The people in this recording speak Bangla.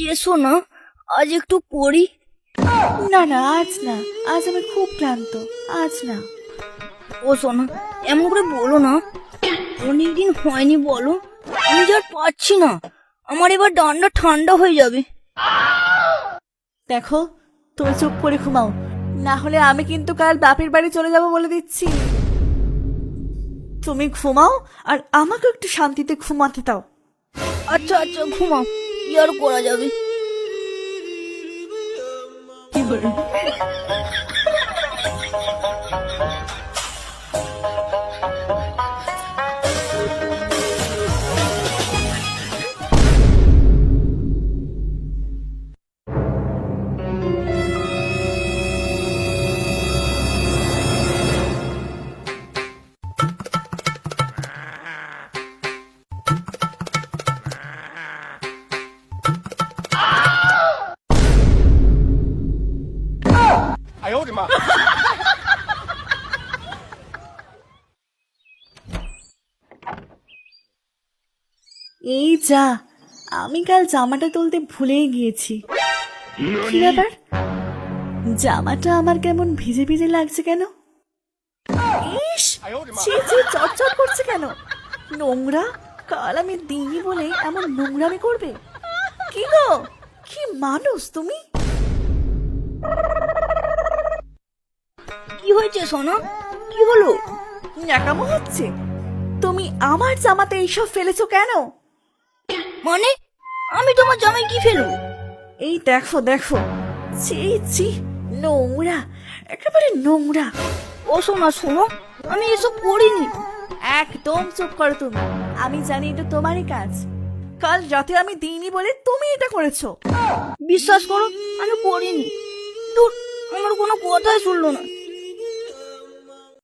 এসো না, আজ একটু পড়ি। না না, আজ না, আজ আমি খুব ক্লান্ত, আজ না। ও সোনা, এমন করে বলো না, অনেকদিন হয়নি বলো। আমি যে আর পাচ্ছি না, আমার এবার ডান্ডা ঠান্ডা হয়ে যাবে। দেখো, তুমি চুপ করে ঘুমাও, না হলে আমি কিন্তু কাল বাপের বাড়ি চলে যাব বলে দিচ্ছি। তুমি ঘুমাও আর আমাকে একটু শান্তিতে ঘুমাতে দাও। আচ্ছা আচ্ছা, ঘুমাও, কি আর করা যাবে। এই যা, আমি কাল জামাটা তুলতে ভুলেই গিয়েছি। কি ব্যাপার, জামাটা আমার কেমন ভিজে ভিজে লাগছে কেন? ইস, ছি ছি, চটচট করছে কেন? নোংরা, কাল আমি দিইনি বলে এমন নোংরামি করবে? কি গো, কি মানুষ তুমি? কি হয়েছে সোনা, কি হলো? ন্যাকামো হচ্ছে? তুমি আমার জামাতে এইসব ফেলেছো কেন? মানে আমি তোমার জামাই কি ফেলবো? এই দেখো দেখো, ছি ছি, নোংরা, একেবারে নোংরা। ও সোনা শোনো, আমি এসব করিনি। একদম চুপ করো তুমি, আমি জানি এটা তোমারই কাজ। কাল রাতে আমি দিইনি বলে তুমি এটা করেছো। বিশ্বাস করো, আমি করিনি। দূর, আমার কোনো কথাই শুনলো না।